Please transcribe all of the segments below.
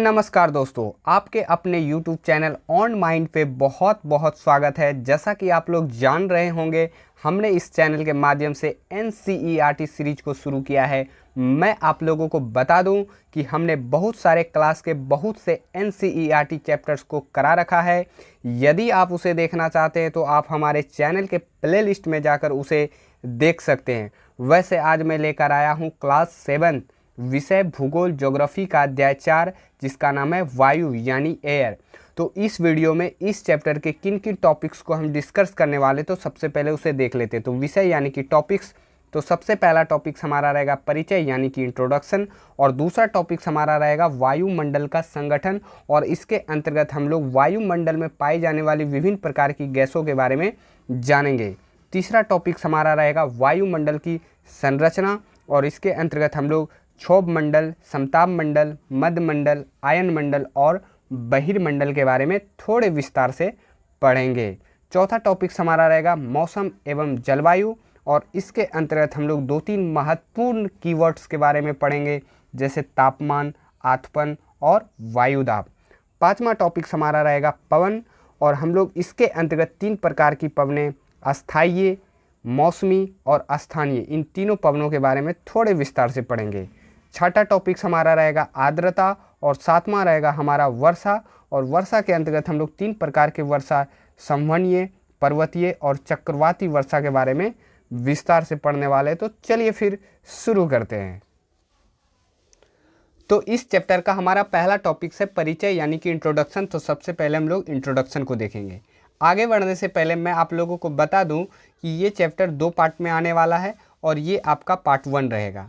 नमस्कार दोस्तों, आपके अपने YouTube चैनल ऑन माइंड पे बहुत बहुत स्वागत है। जैसा कि आप लोग जान रहे होंगे, हमने इस चैनल के माध्यम से NCERT सीरीज को शुरू किया है। मैं आप लोगों को बता दूं कि हमने बहुत सारे क्लास के बहुत से NCERT चैप्टर्स को करा रखा है। यदि आप उसे देखना चाहते हैं तो आप हमारे चैनल के प्लेलिस्ट में जाकर उसे देख सकते हैं। वैसे आज मैं लेकर आया हूँ क्लास 7 विषय भूगोल ज्योग्राफी का अध्याय 4, जिसका नाम है वायु यानी एयर। तो इस वीडियो में इस चैप्टर के किन किन टॉपिक्स को हम डिस्कस करने वाले, तो सबसे पहले उसे देख लेते हैं। तो विषय यानी कि टॉपिक्स, तो सबसे पहला टॉपिक्स हमारा रहेगा परिचय यानी कि इंट्रोडक्शन, और दूसरा टॉपिक्स हमारा रहेगा वायुमंडल का संगठन, और इसके अंतर्गत हम लोग वायुमंडल में पाई जाने वाली विभिन्न प्रकार की गैसों के बारे में जानेंगे। तीसरा टॉपिक्स हमारा रहेगा वायुमंडल की संरचना, और इसके अंतर्गत हम लोग क्षोभ मंडल, समताप मंडल, मध्य मंडल, आयन मंडल और बहिर्मंडल के बारे में थोड़े विस्तार से पढ़ेंगे। चौथा टॉपिक्स हमारा रहेगा मौसम एवं जलवायु, और इसके अंतर्गत हम लोग 2-3 महत्वपूर्ण कीवर्ड्स के बारे में पढ़ेंगे, जैसे तापमान, आथपन और वायुदाब। पांचवा टॉपिक्स हमारा रहेगा पवन, और हम लोग इसके अंतर्गत 3 प्रकार की पवनें, अस्थायी, मौसमी और स्थानीय, इन तीनों पवनों के बारे में थोड़े विस्तार से पढ़ेंगे। छठा टॉपिक्स हमारा रहेगा आर्द्रता, और सातवां रहेगा हमारा वर्षा, और वर्षा के अंतर्गत हम लोग 3 प्रकार के वर्षा, संवहनीय, पर्वतीय और चक्रवाती वर्षा के बारे में विस्तार से पढ़ने वाले हैं। तो चलिए फिर शुरू करते हैं। तो इस चैप्टर का हमारा पहला टॉपिक है परिचय यानी कि इंट्रोडक्शन। तो सबसे पहले हम लोग इंट्रोडक्शन को देखेंगे। आगे बढ़ने से पहले मैं आप लोगों को बता दूं कि ये चैप्टर 2 पार्ट में आने वाला है, और ये आपका पार्ट 1 रहेगा।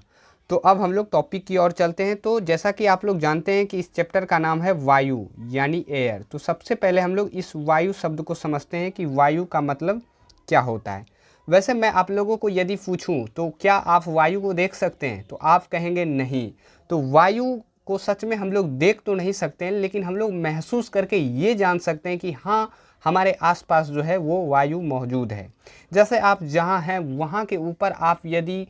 तो अब हम लोग टॉपिक की ओर चलते हैं। तो जैसा कि आप लोग जानते हैं कि इस चैप्टर का नाम है वायु यानी एयर। तो सबसे पहले हम लोग इस वायु शब्द को समझते हैं कि वायु का मतलब क्या होता है। वैसे मैं आप लोगों को यदि पूछूं तो क्या आप वायु को देख सकते हैं, तो आप कहेंगे नहीं। तो वायु को सच में हम लोग देख तो नहीं सकते हैं, लेकिन हम लोग महसूस करके ये जान सकते हैं कि हाँ, हमारे आसपास जो है वो वायु मौजूद है। जैसे आप जहाँ हैं वहाँ के ऊपर आप यदि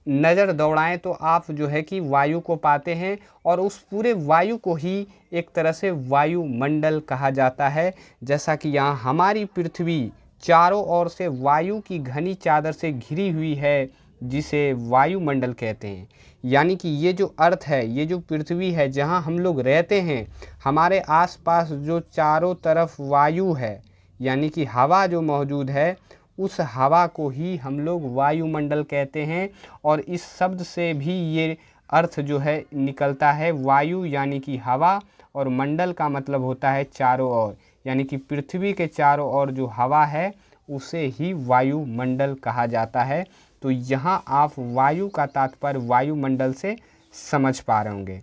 नज़र दौड़ाएं तो आप जो है कि वायु को पाते हैं, और उस पूरे वायु को ही एक तरह से वायुमंडल कहा जाता है। जैसा कि यहाँ हमारी पृथ्वी चारों ओर से वायु की घनी चादर से घिरी हुई है, जिसे वायुमंडल कहते हैं। यानी कि ये जो अर्थ है, ये जो पृथ्वी है जहाँ हम लोग रहते हैं, हमारे आसपास जो चारों तरफ वायु है यानी कि हवा जो मौजूद है, उस हवा को ही हम लोग वायुमंडल कहते हैं। और इस शब्द से भी ये अर्थ जो है निकलता है, वायु यानी कि हवा, और मंडल का मतलब होता है चारों ओर, यानी कि पृथ्वी के चारों ओर जो हवा है उसे ही वायुमंडल कहा जाता है। तो यहाँ आप वायु का तात्पर्य वायुमंडल से समझ पा रहे होंगे।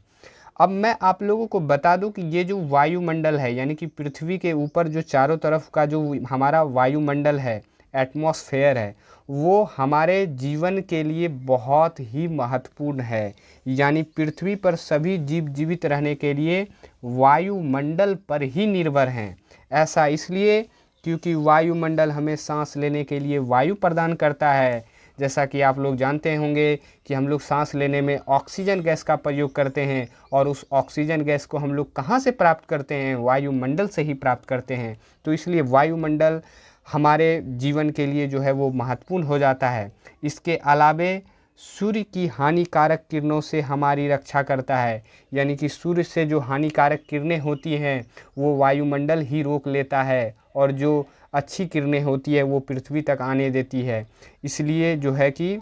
अब मैं आप लोगों को बता दूं कि ये जो वायुमंडल है यानी कि पृथ्वी के ऊपर जो चारों तरफ का जो हमारा वायुमंडल है, एटमॉस्फेयर है, वो हमारे जीवन के लिए बहुत ही महत्वपूर्ण है। यानी पृथ्वी पर सभी जीव जीवित रहने के लिए वायुमंडल पर ही निर्भर हैं। ऐसा इसलिए क्योंकि वायुमंडल हमें सांस लेने के लिए वायु प्रदान करता है। जैसा कि आप लोग जानते होंगे कि हम लोग सांस लेने में ऑक्सीजन गैस का प्रयोग करते हैं, और उस ऑक्सीजन गैस को हम लोग कहाँ से प्राप्त करते हैं? वायुमंडल से ही प्राप्त करते हैं। तो इसलिए वायुमंडल हमारे जीवन के लिए जो है वो महत्वपूर्ण हो जाता है। इसके अलावे सूर्य की हानिकारक किरणों से हमारी रक्षा करता है, यानी कि सूर्य से जो हानिकारक किरणें होती हैं वो वायुमंडल ही रोक लेता है, और जो अच्छी किरणें होती है वो पृथ्वी तक आने देती है। इसलिए जो है कि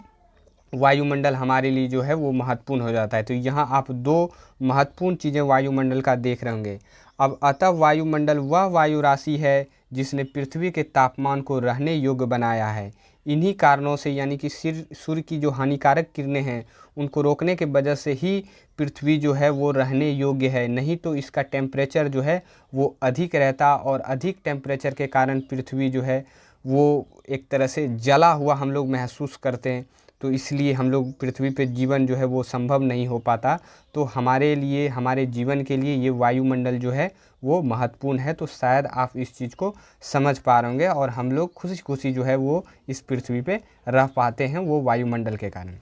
वायुमंडल हमारे लिए जो है वो महत्वपूर्ण हो जाता है। तो यहाँ आप 2 महत्वपूर्ण चीज़ें वायुमंडल का देख रहे होंगे। अब अतः वायुमंडल वह वायु राशि है जिसने पृथ्वी के तापमान को रहने योग्य बनाया है। इन्हीं कारणों से यानी कि सूर्य की जो हानिकारक किरणें हैं उनको रोकने के वजह से ही पृथ्वी जो है वो रहने योग्य है। नहीं तो इसका टेम्परेचर जो है वो अधिक रहता, और अधिक टेम्परेचर के कारण पृथ्वी जो है वो एक तरह से जला हुआ हम लोग महसूस करते हैं। तो इसलिए हम लोग पृथ्वी पे जीवन जो है वो संभव नहीं हो पाता। तो हमारे लिए, हमारे जीवन के लिए ये वायुमंडल जो है वो महत्वपूर्ण है। तो शायद आप इस चीज़ को समझ पा रहे होंगे, और हम लोग खुशी खुशी जो है वो इस पृथ्वी पे रह पाते हैं वो वायुमंडल के कारण।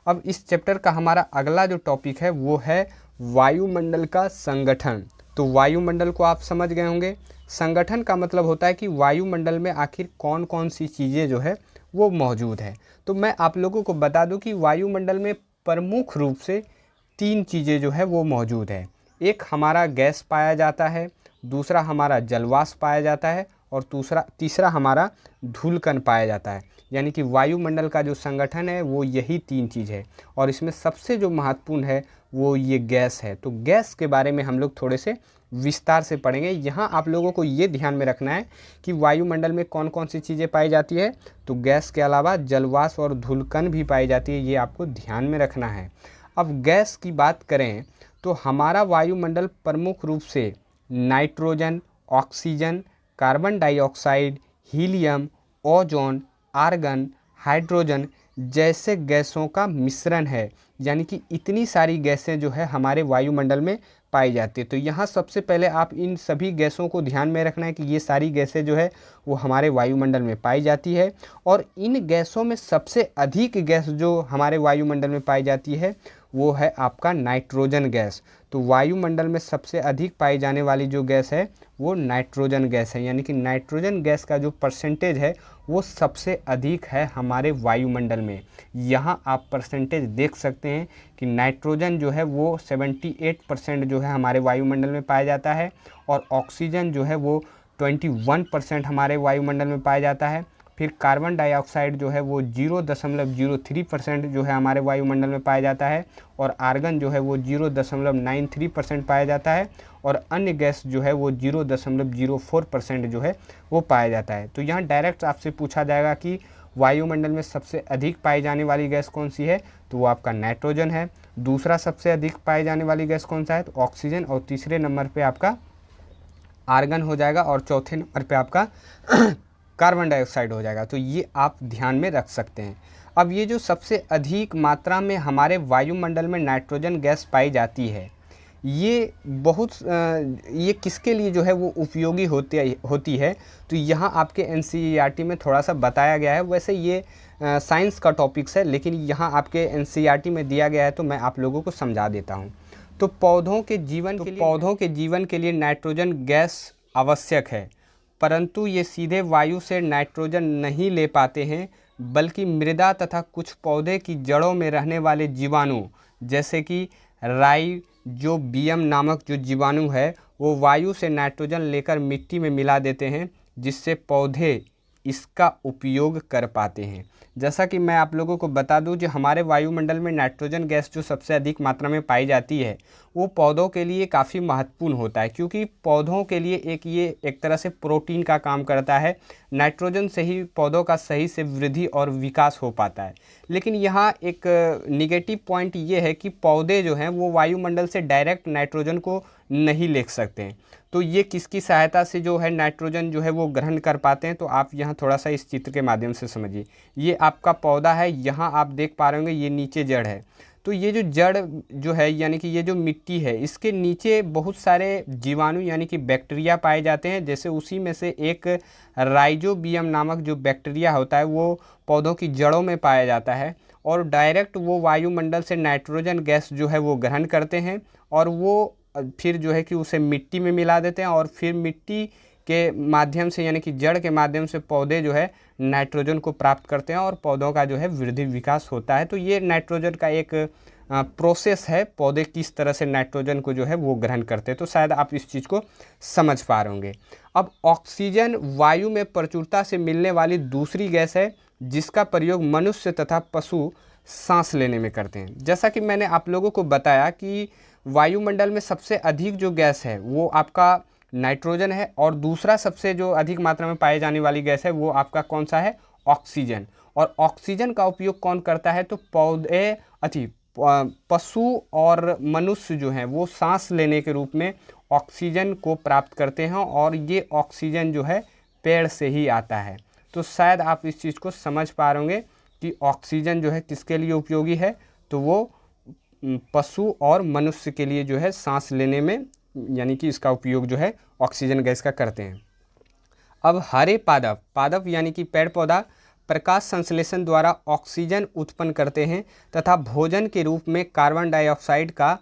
अब इस चैप्टर का हमारा अगला जो टॉपिक है वो है वायुमंडल का संगठन। तो वायुमंडल को आप समझ गए होंगे। संगठन का मतलब होता है कि वायुमंडल में आखिर कौन कौन सी चीज़ें जो है वो मौजूद है। तो मैं आप लोगों को बता दूं कि वायुमंडल में प्रमुख रूप से 3 चीज़ें जो है वो मौजूद है। एक हमारा गैस पाया जाता है, दूसरा हमारा जलवाष्प पाया जाता है और तीसरा हमारा धूलकण पाया जाता है। यानी कि वायुमंडल का जो संगठन है वो यही 3 चीज़ है और इसमें सबसे जो महत्वपूर्ण है वो ये गैस है। तो गैस के बारे में हम लोग थोड़े से विस्तार से पढ़ेंगे। यहाँ आप लोगों को ये ध्यान में रखना है कि वायुमंडल में कौन कौन सी चीज़ें पाई जाती है। तो गैस के अलावा जलवाष्प और धूलकण भी पाई जाती है, ये आपको ध्यान में रखना है। अब गैस की बात करें तो हमारा वायुमंडल प्रमुख रूप से nitrogen, oxygen, carbon dioxide, helium, ozone, argon, hydrogen जैसे गैसों का मिश्रण है। यानी कि इतनी सारी गैसें जो है हमारे वायुमंडल में पाई जाती है। तो यहाँ सबसे पहले आप इन सभी गैसों को ध्यान में रखना है कि ये सारी गैसें जो है वो हमारे वायुमंडल में पाई जाती है और इन गैसों में सबसे अधिक गैस जो हमारे वायुमंडल में पाई जाती है वो है आपका नाइट्रोजन गैस। तो वायुमंडल में सबसे अधिक पाई जाने वाली जो गैस है वो नाइट्रोजन गैस है। यानी कि नाइट्रोजन गैस का जो परसेंटेज है वो सबसे अधिक है हमारे वायुमंडल में। यहाँ आप परसेंटेज देख सकते हैं कि नाइट्रोजन जो है वो 78% जो है हमारे वायुमंडल में पाया जाता है और ऑक्सीजन जो है वो 21% हमारे वायुमंडल में पाया जाता है। फिर कार्बन डाइऑक्साइड जो है वो 0.03% जो है हमारे वायुमंडल में पाया जाता है और आर्गन जो है वो 0.93% पाया जाता है और अन्य गैस जो है वो 0.04% जो है वो पाया जाता है। तो यहाँ डायरेक्ट आपसे पूछा जाएगा कि वायुमंडल में सबसे अधिक पाई जाने वाली गैस कौन सी है, तो वो आपका नाइट्रोजन है। दूसरा सबसे अधिक पाई जाने वाली गैस कौन सा है, तो ऑक्सीजन, और तीसरे नंबर पे आपका आर्गन हो जाएगा और चौथे नंबर पे आपका कार्बन डाइऑक्साइड हो जाएगा। तो ये आप ध्यान में रख सकते हैं। अब ये जो सबसे अधिक मात्रा में हमारे वायुमंडल में नाइट्रोजन गैस पाई जाती है ये ये किसके लिए जो है वो उपयोगी होती है। तो यहाँ आपके एनसीईआरटी में थोड़ा सा बताया गया है। वैसे ये साइंस का टॉपिक्स है लेकिन यहाँ आपके एनसीईआरटी में दिया गया है तो मैं आप लोगों को समझा देता हूँ। तो पौधों के जीवन के लिए नाइट्रोजन गैस आवश्यक है, परंतु ये सीधे वायु से नाइट्रोजन नहीं ले पाते हैं, बल्कि मृदा तथा कुछ पौधे की जड़ों में रहने वाले जीवाणु जैसे कि राइजोबियम नामक जो जीवाणु है वो वायु से नाइट्रोजन लेकर मिट्टी में मिला देते हैं, जिससे पौधे इसका उपयोग कर पाते हैं। जैसा कि मैं आप लोगों को बता दूं, जो हमारे वायुमंडल में नाइट्रोजन गैस जो सबसे अधिक मात्रा में पाई जाती है वो पौधों के लिए काफ़ी महत्वपूर्ण होता है, क्योंकि पौधों के लिए ये एक तरह से प्रोटीन का काम करता है। नाइट्रोजन से ही पौधों का सही से वृद्धि और विकास हो पाता है। लेकिन यहाँ एक निगेटिव पॉइंट ये है कि पौधे जो हैं वो वायुमंडल से डायरेक्ट नाइट्रोजन को नहीं ले सकते हैं। तो ये किसकी सहायता से जो है नाइट्रोजन जो है वो ग्रहण कर पाते हैं, तो आप यहाँ थोड़ा सा इस चित्र के माध्यम से समझिए। ये आपका पौधा है, यहाँ आप देख पा रहे होंगे ये नीचे जड़ है। तो ये जो जड़ जो है यानी कि ये जो मिट्टी है इसके नीचे बहुत सारे जीवाणु यानी कि बैक्टीरिया पाए जाते हैं। जैसे उसी में से एक राइजोबियम नामक जो बैक्टीरिया होता है वो पौधों की जड़ों में पाया जाता है और डायरेक्ट वो वायुमंडल से नाइट्रोजन गैस जो है वो ग्रहण करते हैं और वो फिर जो है कि उसे मिट्टी में मिला देते हैं और फिर मिट्टी के माध्यम से यानी कि जड़ के माध्यम से पौधे जो है नाइट्रोजन को प्राप्त करते हैं और पौधों का जो है वृद्धि विकास होता है। तो ये नाइट्रोजन का एक प्रोसेस है, पौधे किस तरह से नाइट्रोजन को जो है वो ग्रहण करते हैं। तो शायद आप इस चीज़ को समझ पा रहे होंगे। अब ऑक्सीजन वायु में प्रचुरता से मिलने वाली दूसरी गैस है जिसका प्रयोग मनुष्य तथा पशु सांस लेने में करते हैं। जैसा कि मैंने आप लोगों को बताया कि वायुमंडल में सबसे अधिक जो गैस है वो आपका नाइट्रोजन है और दूसरा सबसे जो अधिक मात्रा में पाए जाने वाली गैस है वो आपका कौन सा है, ऑक्सीजन। और ऑक्सीजन का उपयोग कौन करता है, तो पशु और मनुष्य जो हैं वो सांस लेने के रूप में ऑक्सीजन को प्राप्त करते हैं और ये ऑक्सीजन जो है पेड़ से ही आता है। तो शायद आप इस चीज़ को समझ पा रहे होंगे कि ऑक्सीजन जो है किसके लिए उपयोगी है, तो वो पशु और मनुष्य के लिए जो है सांस लेने में यानी कि इसका उपयोग जो है ऑक्सीजन गैस का करते हैं। अब हरे पादप यानी कि पेड़ पौधा प्रकाश संश्लेषण द्वारा ऑक्सीजन उत्पन्न करते हैं तथा भोजन के रूप में कार्बन डाइऑक्साइड का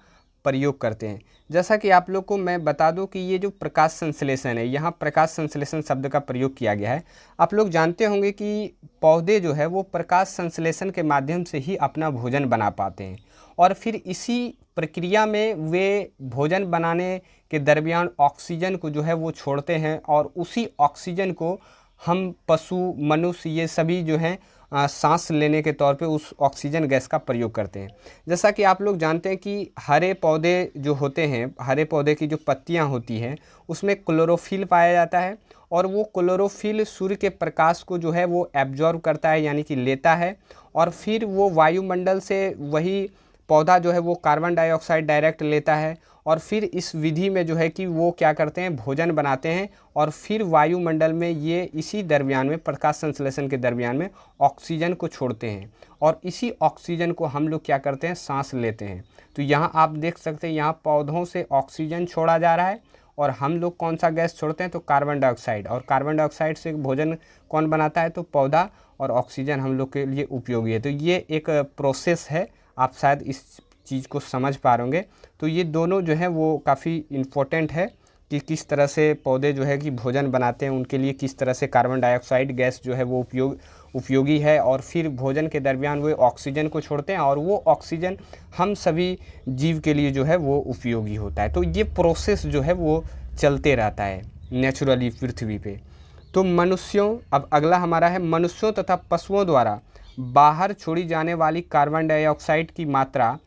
प्रयोग करते हैं। जैसा कि आप लोग को मैं बता दूं कि ये जो प्रकाश संश्लेषण है, यहाँ प्रकाश संश्लेषण शब्द का प्रयोग किया गया है। आप लोग जानते होंगे कि पौधे जो है वो प्रकाश संश्लेषण के माध्यम से ही अपना भोजन बना पाते हैं, और फिर इसी प्रक्रिया में वे भोजन बनाने के दरमियान ऑक्सीजन को जो है वो छोड़ते हैं, और उसी ऑक्सीजन को हम पशु, मनुष्य, ये सभी जो हैं सांस लेने के तौर पे उस ऑक्सीजन गैस का प्रयोग करते हैं। जैसा कि आप लोग जानते हैं कि हरे पौधे जो होते हैं, हरे पौधे की जो पत्तियां होती हैं उसमें क्लोरोफिल पाया जाता है, और वो क्लोरोफिल सूर्य के प्रकाश को जो है वो एब्जॉर्ब करता है, यानी कि लेता है, और फिर वो वायुमंडल से वही पौधा जो है वो कार्बन डाइऑक्साइड डायरेक्ट लेता है, और फिर इस विधि में जो है कि वो क्या करते हैं, भोजन बनाते हैं, और फिर वायुमंडल में ये इसी दरमियान में, प्रकाश संश्लेषण के दरमियान में ऑक्सीजन को छोड़ते हैं, और इसी ऑक्सीजन को हम लोग क्या करते हैं, सांस लेते हैं। तो यहाँ आप देख सकते हैं, यहाँ पौधों से ऑक्सीजन छोड़ा जा रहा है, और हम लोग कौन सा गैस छोड़ते हैं, तो कार्बन डाइऑक्साइड, और कार्बन डाइऑक्साइड से भोजन कौन बनाता है, तो पौधा, और ऑक्सीजन हम लोग के लिए उपयोगी है। तो ये एक प्रोसेस है, आप शायद इस चीज़ को समझ पा रहे होंगे। तो ये दोनों जो है वो काफ़ी इम्पोर्टेंट है कि किस तरह से पौधे जो है कि भोजन बनाते हैं, उनके लिए किस तरह से कार्बन डाइऑक्साइड गैस जो है वो उपयोगी है, और फिर भोजन के दरमियान वो ऑक्सीजन को छोड़ते हैं, और वो ऑक्सीजन हम सभी जीव के लिए जो है वो उपयोगी होता है। तो ये प्रोसेस जो है वो चलते रहता है नेचुरली पृथ्वी पे। तो मनुष्यों, अब अगला हमारा है मनुष्यों तथा पशुओं द्वारा बाहर छोड़ी जाने वाली कार्बन डाइऑक्साइड की मात्रा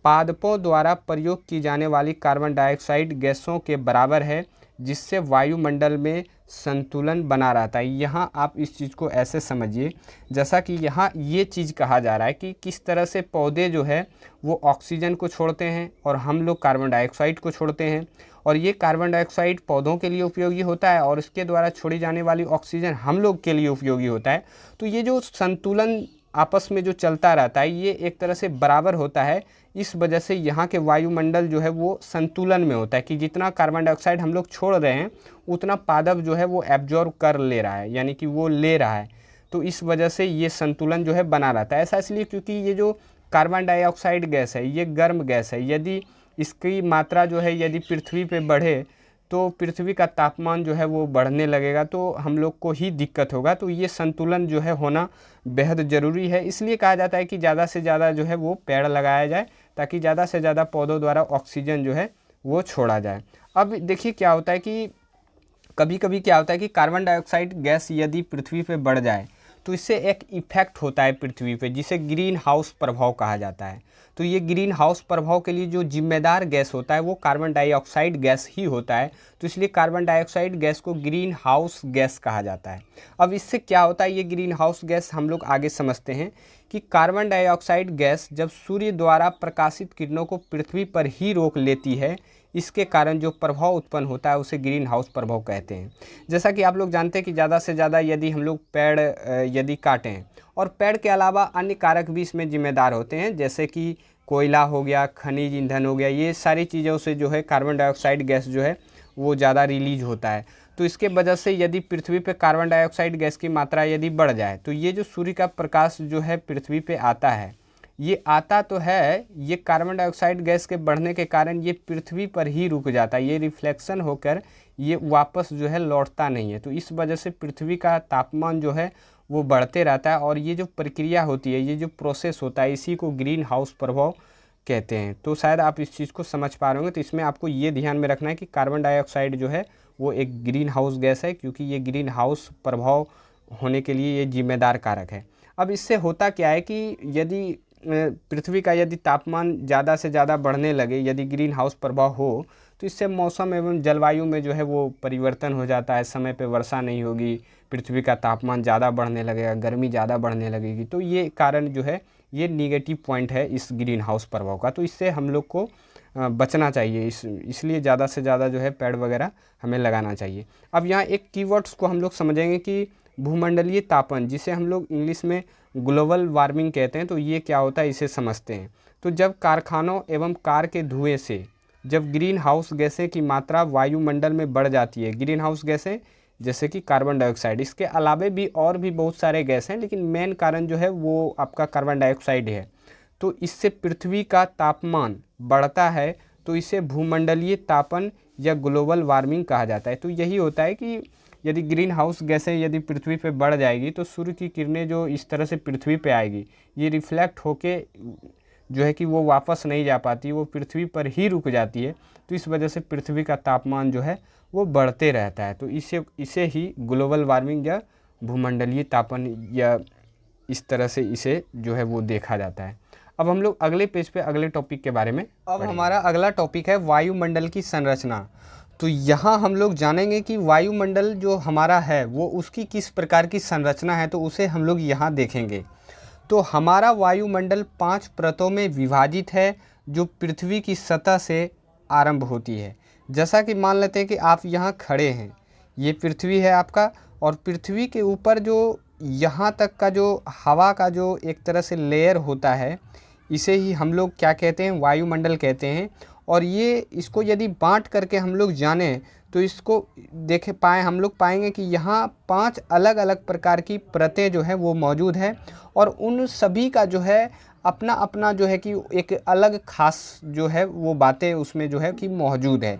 पादपों द्वारा प्रयोग की जाने वाली कार्बन डाइऑक्साइड गैसों के बराबर है, जिससे वायुमंडल में संतुलन बना रहता है। यहाँ आप इस चीज़ को ऐसे समझिए, जैसा कि यहाँ ये चीज़ कहा जा रहा है कि किस तरह से पौधे जो है वो ऑक्सीजन को छोड़ते हैं, और हम लोग कार्बन डाइऑक्साइड को छोड़ते हैं, और ये कार्बन डाइऑक्साइड पौधों के लिए उपयोगी होता है, और इसके द्वारा छोड़ी जाने वाली ऑक्सीजन हम लोग के लिए उपयोगी होता है। तो ये जो संतुलन आपस में जो चलता रहता है, ये एक तरह से बराबर होता है। इस वजह से यहाँ के वायुमंडल जो है वो संतुलन में होता है, कि जितना कार्बन डाइऑक्साइड हम लोग छोड़ रहे हैं उतना पादप जो है वो एब्जॉर्ब कर ले रहा है, यानी कि वो ले रहा है। तो इस वजह से ये संतुलन जो है बना रहता है। ऐसा इसलिए क्योंकि ये जो कार्बन डाइऑक्साइड गैस है ये गर्म गैस है, यदि इसकी मात्रा जो है यदि पृथ्वी पे बढ़े तो पृथ्वी का तापमान जो है वो बढ़ने लगेगा, तो हम लोग को ही दिक्कत होगा। तो ये संतुलन जो है होना बेहद ज़रूरी है। इसलिए कहा जाता है कि ज़्यादा से ज़्यादा जो है वो पेड़ लगाया जाए, ताकि ज़्यादा से ज़्यादा पौधों द्वारा ऑक्सीजन जो है वो छोड़ा जाए। अब देखिए क्या होता है कि कभी कभी क्या होता है कि कार्बन डाइऑक्साइड गैस यदि पृथ्वी पे बढ़ जाए तो इससे एक इफेक्ट होता है पृथ्वी पे, जिसे ग्रीन हाउस प्रभाव कहा जाता है। तो ये ग्रीन हाउस प्रभाव के लिए जो जिम्मेदार गैस होता है वो कार्बन डाइऑक्साइड गैस ही होता है। तो इसलिए कार्बन डाइऑक्साइड गैस को ग्रीन हाउस गैस कहा जाता है। अब इससे क्या होता है, ये ग्रीन हाउस गैस हम लोग आगे समझते हैं कि कार्बन डाइऑक्साइड गैस जब सूर्य द्वारा प्रकाशित किरणों को पृथ्वी पर ही रोक लेती है, इसके कारण जो प्रभाव उत्पन्न होता है उसे ग्रीन हाउस प्रभाव कहते हैं। जैसा कि आप लोग जानते हैं कि ज़्यादा से ज़्यादा यदि हम लोग पेड़ यदि काटें, और पेड़ के अलावा अन्य कारक भी इसमें जिम्मेदार होते हैं, जैसे कि कोयला हो गया, खनिज ईंधन हो गया, ये सारी चीज़ों से जो है कार्बन डाइऑक्साइड गैस जो है वो ज़्यादा रिलीज होता है। तो इसके वजह से यदि पृथ्वी पे कार्बन डाइऑक्साइड गैस की मात्रा यदि बढ़ जाए, तो ये जो सूर्य का प्रकाश जो है पृथ्वी पे आता है, ये आता तो है, ये कार्बन डाइऑक्साइड गैस के बढ़ने के कारण ये पृथ्वी पर ही रुक जाता है, ये रिफ्लेक्शन होकर ये वापस जो है लौटता नहीं है। तो इस वजह से पृथ्वी का तापमान जो है वो बढ़ते रहता है, और ये जो प्रक्रिया होती है, ये जो प्रोसेस होता है, इसी को ग्रीन हाउस प्रभाव कहते हैं। तो शायद आप इस चीज़ को समझ पा रहे होंगे। तो इसमें आपको ये ध्यान में रखना है कि कार्बन डाइऑक्साइड जो है वो एक ग्रीन हाउस गैस है, क्योंकि ये ग्रीन हाउस प्रभाव होने के लिए ये जिम्मेदार कारक है। अब इससे होता क्या है कि यदि पृथ्वी का यदि तापमान ज़्यादा से ज़्यादा बढ़ने लगे, यदि ग्रीन हाउस प्रभाव हो, तो इससे मौसम एवं जलवायु में जो है वो परिवर्तन हो जाता है। समय पे वर्षा नहीं होगी, पृथ्वी का तापमान ज़्यादा बढ़ने लगेगा, गर्मी ज़्यादा बढ़ने लगेगी। तो ये कारण जो है ये निगेटिव पॉइंट है इस ग्रीन हाउस प्रभाव का। तो इससे हम लोग को बचना चाहिए, इसलिए ज़्यादा से ज़्यादा जो है पेड़ वगैरह हमें लगाना चाहिए। अब यहाँ एक कीवर्ड्स को हम लोग समझेंगे कि भूमंडलीय तापन, जिसे हम लोग इंग्लिश में ग्लोबल वार्मिंग कहते हैं। तो ये क्या होता है इसे समझते हैं। तो जब कारखानों एवं कार के धुएं से जब ग्रीन हाउस गैसें की मात्रा वायुमंडल में बढ़ जाती है, ग्रीन हाउस गैसें जैसे कि कार्बन डाइऑक्साइड, इसके अलावे भी और भी बहुत सारे गैस हैं, लेकिन मेन कारण जो है वो आपका कार्बन डाइऑक्साइड है। तो इससे पृथ्वी का तापमान बढ़ता है, तो इसे भूमंडलीय तापन या ग्लोबल वार्मिंग कहा जाता है। तो यही होता है कि यदि ग्रीन हाउस गैसें यदि पृथ्वी पे बढ़ जाएगी तो सूर्य की किरणें जो इस तरह से पृथ्वी पे आएगी, ये रिफ्लेक्ट होके जो है कि वो वापस नहीं जा पाती, वो पृथ्वी पर ही रुक जाती है। तो इस वजह से पृथ्वी का तापमान जो है वो बढ़ते रहता है। तो इसे ही ग्लोबल वार्मिंग या भूमंडलीय तापन या इस तरह से इसे जो है वो देखा जाता है। अब हम लोग अगले पेज पे अगले टॉपिक के बारे में अब हमारा अगला टॉपिक है वायुमंडल की संरचना। तो यहाँ हम लोग जानेंगे कि वायुमंडल जो हमारा है वो उसकी किस प्रकार की संरचना है, तो उसे हम लोग यहाँ देखेंगे। तो हमारा वायुमंडल 5 परतों में विभाजित है जो पृथ्वी की सतह से आरंभ होती है। जैसा कि मान लेते हैं कि आप यहाँ खड़े हैं, ये पृथ्वी है आपका, और पृथ्वी के ऊपर जो यहाँ तक का जो हवा का जो एक तरह से लेयर होता है, इसे ही हम लोग क्या कहते हैं, वायुमंडल कहते हैं। और ये इसको यदि बांट करके हम लोग जानें तो इसको हम लोग पाएंगे कि यहाँ 5 अलग अलग प्रकार की परतें जो है वो मौजूद है, और उन सभी का जो है अपना अपना जो है कि एक अलग खास जो है वो बातें उसमें जो है कि मौजूद है।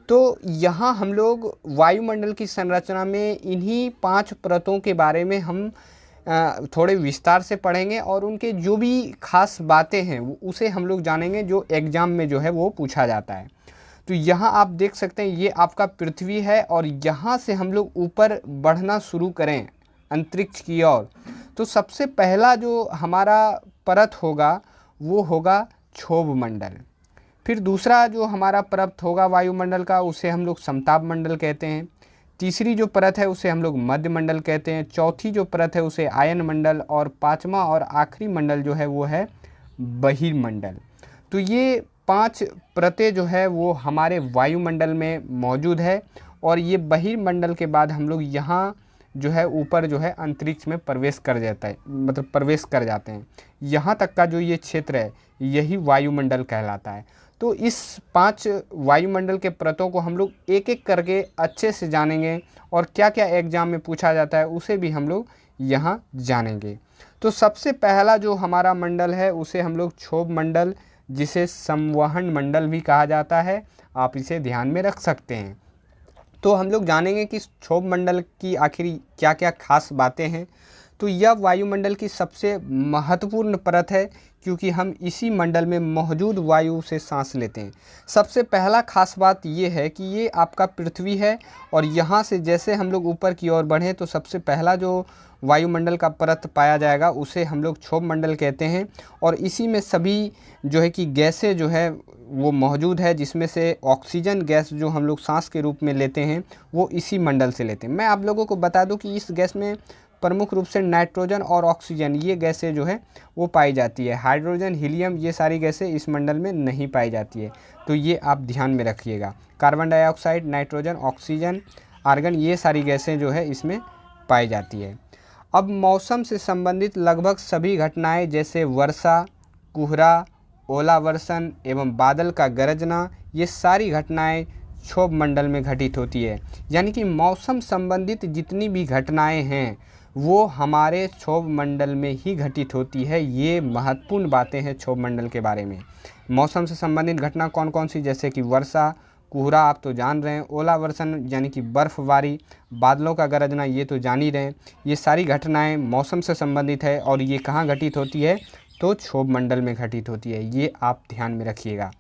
तो यहाँ हम लोग वायुमंडल की संरचना में इन्हीं 5 परतों के बारे में हम थोड़े विस्तार से पढ़ेंगे, और उनके जो भी खास बातें हैं उसे हम लोग जानेंगे जो एग्ज़ाम में जो है वो पूछा जाता है। तो यहाँ आप देख सकते हैं ये आपका पृथ्वी है, और यहाँ से हम लोग ऊपर बढ़ना शुरू करें अंतरिक्ष की ओर, तो सबसे पहला जो हमारा परत होगा वो होगा क्षोभ मंडल। फिर दूसरा जो हमारा परत होगा वायुमंडल का उसे हम लोग समताप मंडल कहते हैं। तीसरी जो परत है उसे हम लोग मध्य मंडल कहते हैं। चौथी जो परत है उसे आयन मंडल, और पांचवा और आखिरी मंडल जो है वो है बहिर्मंडल। तो ये 5 परतें जो है वो हमारे वायुमंडल में मौजूद है, और ये बहिर्मंडल के बाद हम लोग यहाँ जो है ऊपर जो है अंतरिक्ष में प्रवेश कर जाता है, मतलब प्रवेश कर जाते हैं। यहाँ तक का जो ये क्षेत्र है यही वायुमंडल कहलाता है। तो इस 5 वायुमंडल के परतों को हम लोग एक एक करके अच्छे से जानेंगे, और क्या क्या एग्ज़ाम में पूछा जाता है उसे भी हम लोग यहाँ जानेंगे। तो सबसे पहला जो हमारा मंडल है उसे हम लोग क्षोभ मंडल, जिसे संवहन मंडल भी कहा जाता है, आप इसे ध्यान में रख सकते हैं। तो हम लोग जानेंगे कि क्षोभ मंडल की आखिर क्या क्या खास बातें हैं। तो यह वायुमंडल की सबसे महत्वपूर्ण परत है, क्योंकि हम इसी मंडल में मौजूद वायु से सांस लेते हैं। सबसे पहला खास बात ये है कि ये आपका पृथ्वी है, और यहाँ से जैसे हम लोग ऊपर की ओर बढ़ें तो सबसे पहला जो वायुमंडल का परत पाया जाएगा उसे हम लोग क्षोभ मंडल कहते हैं। और इसी में सभी जो है कि गैसें जो है वो मौजूद है, जिसमें से ऑक्सीजन गैस जो हम लोग सांस के रूप में लेते हैं वो इसी मंडल से लेते हैं। मैं आप लोगों को बता दूं कि इस गैस में प्रमुख रूप से नाइट्रोजन और ऑक्सीजन ये गैसें जो है वो पाई जाती है। हाइड्रोजन, हीलियम ये सारी गैसें इस मंडल में नहीं पाई जाती है, तो ये आप ध्यान में रखिएगा। Carbon dioxide, nitrogen, oxygen, argon ये सारी गैसें जो है इसमें पाई जाती है। अब मौसम से संबंधित लगभग सभी घटनाएं जैसे वर्षा, कोहरा, ओलावर्षण एवं बादल का गरजना, ये सारी घटनाएं क्षोभ मंडल में घटित होती है। यानी कि मौसम संबंधित जितनी भी घटनाएं हैं वो हमारे क्षोभ मंडल में ही घटित होती है। ये महत्वपूर्ण बातें हैं क्षोभ मंडल के बारे में। मौसम से संबंधित घटना कौन कौन सी, जैसे कि वर्षा, कोहरा आप तो जान रहे हैं, ओलावर्षण यानी कि बर्फबारी, बादलों का गरजना ये तो जान ही रहे हैं। ये सारी घटनाएं मौसम से संबंधित है, और ये कहाँ घटित होती है, तो क्षोभ मंडल में घटित होती है। ये आप ध्यान में रखिएगा।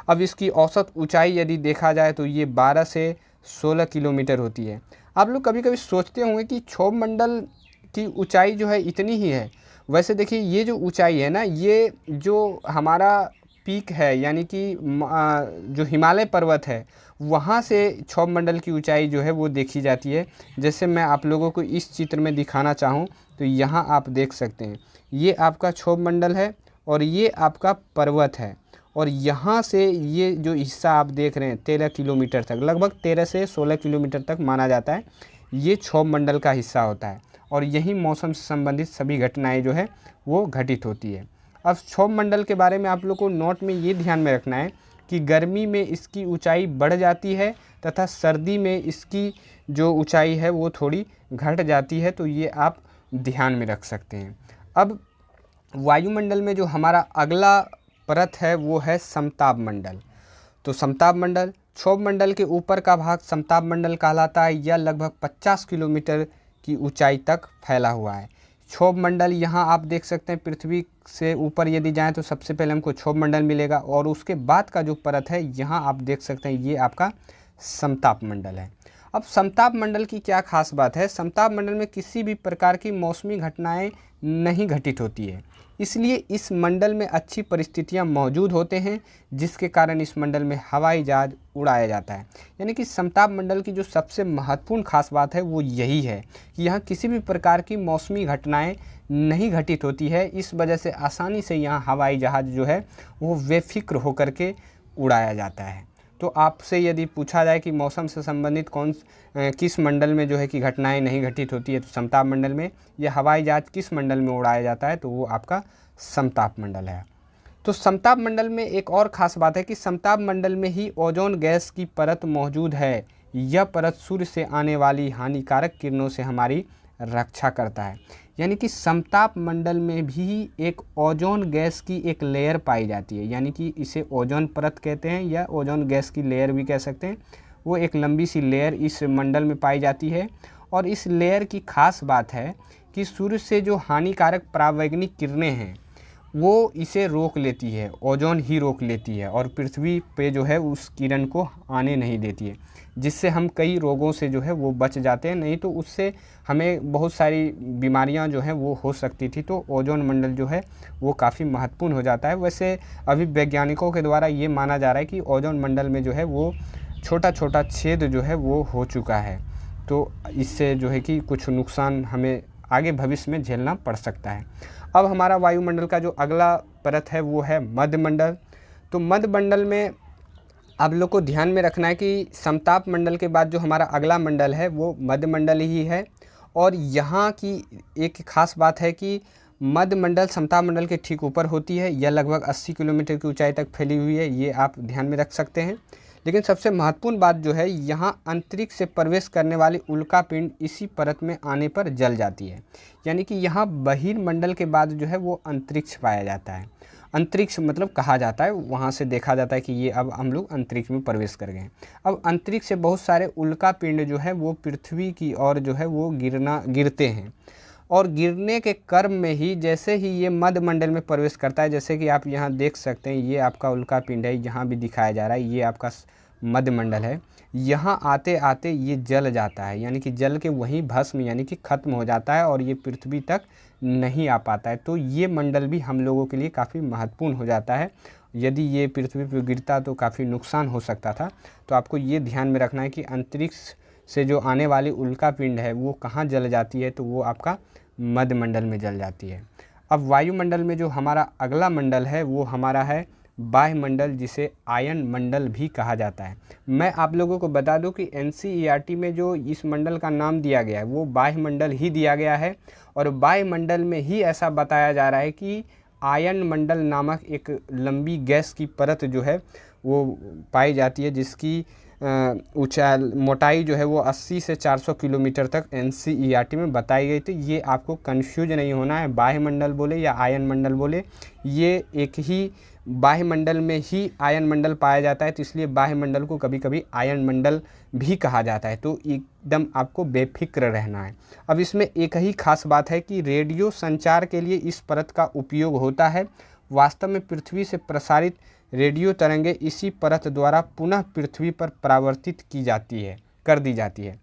अब इसकी औसत ऊंचाई यदि देखा जाए तो ये 12 से 16 किलोमीटर होती है। आप लोग कभी कभी सोचते होंगे कि क्षोभ मंडल की ऊंचाई जो है इतनी ही है। वैसे देखिए ये जो ऊंचाई है ना, ये जो हमारा पीक है यानी कि जो हिमालय पर्वत है वहाँ से क्षोभ मंडल की ऊंचाई जो है वो देखी जाती है। जैसे मैं आप लोगों को इस चित्र में दिखाना चाहूँ तो यहाँ आप देख सकते हैं, ये आपका क्षोभ मंडल है और ये आपका पर्वत है, और यहाँ से ये जो हिस्सा आप देख रहे हैं 13 किलोमीटर तक, लगभग 13 से 16 किलोमीटर तक माना जाता है, ये क्षोभ मंडल का हिस्सा होता है। और यही मौसम से संबंधित सभी घटनाएं जो है वो घटित होती है। अब क्षोभ मंडल के बारे में आप लोग को नोट में ये ध्यान में रखना है कि गर्मी में इसकी ऊंचाई बढ़ जाती है तथा सर्दी में इसकी जो ऊंचाई है वो थोड़ी घट जाती है, तो ये आप ध्यान में रख सकते हैं। अब वायुमंडल में जो हमारा अगला परत है वो है समताप मंडल। तो समताप मंडल, क्षोभ मंडल के ऊपर का भाग समताप मंडल कहलाता है। यह लगभग 50 किलोमीटर की ऊंचाई तक फैला हुआ है। क्षोभ मंडल यहाँ आप देख सकते हैं, पृथ्वी से ऊपर यदि जाएं तो सबसे पहले हमको क्षोभ मंडल मिलेगा, और उसके बाद का जो परत है यहाँ आप देख सकते हैं ये आपका समताप मंडल है। अब समताप मंडल की क्या खास बात है? समताप मंडल में किसी भी प्रकार की मौसमी घटनाएं नहीं घटित होती है, इसलिए इस मंडल में अच्छी परिस्थितियां मौजूद होते हैं, जिसके कारण इस मंडल में हवाई जहाज उड़ाया जाता है। यानी कि समताप मंडल की जो सबसे महत्वपूर्ण खास बात है वो यही है कि यहाँ किसी भी प्रकार की मौसमी घटनाएं नहीं घटित होती है। इस वजह से आसानी से यहाँ हवाई जहाज जो है वो बेफिक्र होकर के उड़ाया जाता है। तो आपसे यदि पूछा जाए कि मौसम से संबंधित किस मंडल में जो है कि घटनाएं नहीं घटित होती है, तो समताप मंडल में। यह हवाई जहाज किस मंडल में उड़ाया जाता है, तो वो आपका समताप मंडल है। तो समताप मंडल में एक और ख़ास बात है कि समताप मंडल में ही ओजोन गैस की परत मौजूद है। यह परत सूर्य से आने वाली हानिकारक किरणों से हमारी रक्षा करता है। यानी कि समताप मंडल में भी एक ओजोन गैस की एक लेयर पाई जाती है, यानी कि इसे ओजोन परत कहते हैं या ओजोन गैस की लेयर भी कह सकते हैं। वो एक लंबी सी लेयर इस मंडल में पाई जाती है, और इस लेयर की खास बात है कि सूर्य से जो हानिकारक परावैंगनिक किरणें हैं वो इसे रोक लेती है, ओजोन ही रोक लेती है, और पृथ्वी पे जो है उस किरण को आने नहीं देती है, जिससे हम कई रोगों से जो है वो बच जाते हैं। नहीं तो उससे हमें बहुत सारी बीमारियां जो हैं वो हो सकती थी। तो ओजोन मंडल जो है वो काफ़ी महत्वपूर्ण हो जाता है। वैसे अभी वैज्ञानिकों के द्वारा ये माना जा रहा है कि ओजोन मंडल में जो है वो छोटा छोटा छेद जो है वो हो चुका है, तो इससे जो है कि कुछ नुकसान हमें आगे भविष्य में झेलना पड़ सकता है। अब हमारा वायुमंडल का जो अगला परत है वो है मध्यमंडल। तो मध्यमंडल में आप लोग को ध्यान में रखना है कि समताप मंडल के बाद जो हमारा अगला मंडल है वो मध्यमंडल ही है। और यहाँ की एक खास बात है कि मध्यमंडल समताप मंडल के ठीक ऊपर होती है। यह लगभग 80 किलोमीटर की ऊंचाई तक फैली हुई है, ये आप ध्यान में रख सकते हैं। लेकिन सबसे महत्वपूर्ण बात जो है, यहाँ अंतरिक्ष से प्रवेश करने वाली उल्कापिंड इसी परत में आने पर जल जाती है। यानी कि यहाँ बहिर्मंडल के बाद जो है वो अंतरिक्ष पाया जाता है। अंतरिक्ष मतलब कहा जाता है, वहाँ से देखा जाता है कि ये अब हम लोग अंतरिक्ष में प्रवेश कर गए। अब अंतरिक्ष से बहुत सारे उल्कापिंड जो है वो पृथ्वी की ओर जो है वो गिरते हैं, और गिरने के क्रम में ही जैसे ही ये मध्यमंडल में प्रवेश करता है, जैसे कि आप यहाँ देख सकते हैं ये आपका उल्कापिंड है, यहाँ भी दिखाया जा रहा है, ये आपका मध्यमंडल है। यहाँ आते आते ये जल जाता है, यानी कि जल के वहीं भस्म यानी कि ख़त्म हो जाता है, और ये पृथ्वी तक नहीं आ पाता है। तो ये मंडल भी हम लोगों के लिए काफ़ी महत्वपूर्ण हो जाता है। यदि ये पृथ्वी पर गिरता तो काफ़ी नुकसान हो सकता था। तो आपको ये ध्यान में रखना है कि अंतरिक्ष से जो आने वाली उल्कापिंड है वो कहाँ जल जाती है, तो वो आपका मध्यमंडल में जल जाती है। अब वायुमंडल में जो हमारा अगला मंडल है वो हमारा है वायुमंडल, जिसे आयन मंडल भी कहा जाता है। मैं आप लोगों को बता दूं कि एनसीईआरटी में जो इस मंडल का नाम दिया गया है वो वायुमंडल ही दिया गया है, और वायुमंडल में ही ऐसा बताया जा रहा है कि आयन मंडल नामक एक लंबी गैस की परत जो है वो पाई जाती है, जिसकी मोटाई जो है वो 80 से 400 किलोमीटर तक एनसीईआरटी में बताई गई थी। ये आपको कंफ्यूज नहीं होना है, वायुमंडल बोले या आयन मंडल बोले, ये एक ही वायुमंडल में ही आयन मंडल पाया जाता है, तो इसलिए वायुमंडल को कभी कभी आयन मंडल भी कहा जाता है। तो एकदम आपको बेफिक्र रहना है। अब इसमें एक ही खास बात है कि रेडियो संचार के लिए इस परत का उपयोग होता है। वास्तव में पृथ्वी से प्रसारित रेडियो तरंगे इसी परत द्वारा पुनः पृथ्वी पर परावर्तित कर दी जाती है।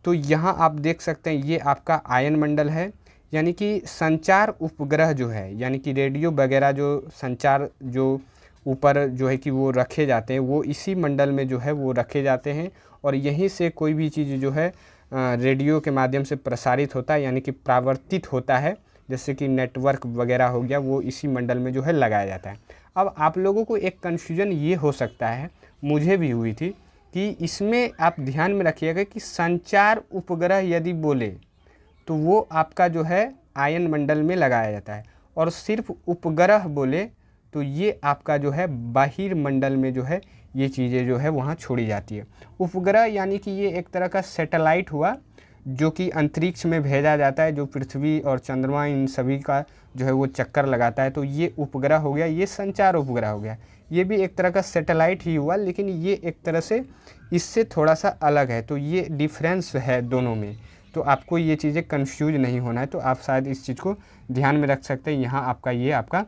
तो यहाँ आप देख सकते हैं ये आपका आयन मंडल है, यानी कि संचार उपग्रह जो है, यानी कि रेडियो वगैरह जो संचार जो ऊपर जो है कि वो रखे जाते हैं वो इसी मंडल में जो है वो रखे जाते हैं, और यहीं से कोई भी चीज़ जो है रेडियो के माध्यम से प्रसारित होता है, यानी कि परावर्तित होता है, जैसे कि नेटवर्क वगैरह हो गया, वो इसी मंडल में जो है लगाया जाता है। अब आप लोगों को एक कन्फ्यूजन ये हो सकता है, मुझे भी हुई थी, कि इसमें आप ध्यान में रखिएगा कि संचार उपग्रह यदि बोले तो वो आपका जो है आयन मंडल में लगाया जाता है, और सिर्फ उपग्रह बोले तो ये आपका जो है बहिर्मंडल में जो है ये चीज़ें जो है वहाँ छोड़ी जाती है। उपग्रह यानी कि ये एक तरह का सैटेलाइट हुआ जो कि अंतरिक्ष में भेजा जाता है, जो पृथ्वी और चंद्रमा इन सभी का जो है वो चक्कर लगाता है। तो ये उपग्रह हो गया, ये संचार उपग्रह हो गया। ये भी एक तरह का सैटेलाइट ही हुआ, लेकिन ये एक तरह से इससे थोड़ा सा अलग है। तो ये डिफरेंस है दोनों में, तो आपको ये चीज़ें कंफ्यूज नहीं होना है। तो आप शायद इस चीज़ को ध्यान में रख सकते हैं। यहाँ आपका ये आपका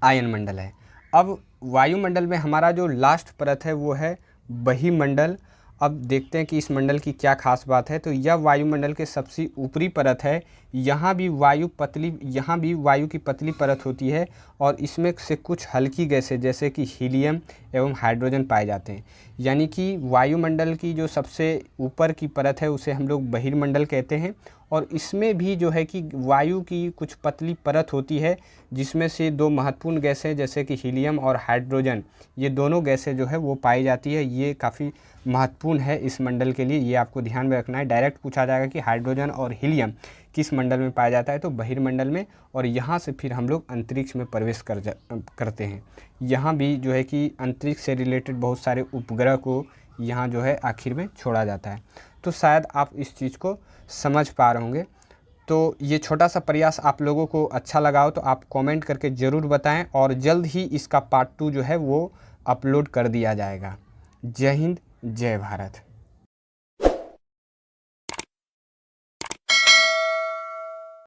आयनमंडल है। अब वायुमंडल में हमारा जो लास्ट परत है वो है बहिर्मंडल। अब देखते हैं कि इस मंडल की क्या खास बात है। तो यह वायुमंडल के सबसे ऊपरी परत है। यहाँ भी वायु की पतली परत होती है और इसमें से कुछ हल्की गैसें जैसे कि हीलियम एवं हाइड्रोजन पाए जाते हैं। यानी कि वायुमंडल की जो सबसे ऊपर की परत है उसे हम लोग बहिर्मंडल कहते हैं। और इसमें भी जो है कि वायु की कुछ पतली परत होती है, जिसमें से दो महत्वपूर्ण गैसें जैसे कि हीलियम और हाइड्रोजन, ये दोनों गैसें जो है वो पाई जाती है। ये काफ़ी महत्वपूर्ण है इस मंडल के लिए, ये आपको ध्यान में रखना है। डायरेक्ट पूछा जाएगा कि हाइड्रोजन और हीलियम किस मंडल में पाया जाता है, तो बहिर्मंडल में। और यहाँ से फिर हम लोग अंतरिक्ष में प्रवेश करते हैं। यहाँ भी जो है कि अंतरिक्ष से रिलेटेड बहुत सारे उपग्रह को यहाँ जो है आखिर में छोड़ा जाता है। तो शायद आप इस चीज़ को समझ पा रहे होंगे। तो ये छोटा सा प्रयास आप लोगों को अच्छा लगा हो तो आप कमेंट करके ज़रूर बताएं, और जल्द ही इसका पार्ट 2 जो है वो अपलोड कर दिया जाएगा। जय हिंद, जय भारत।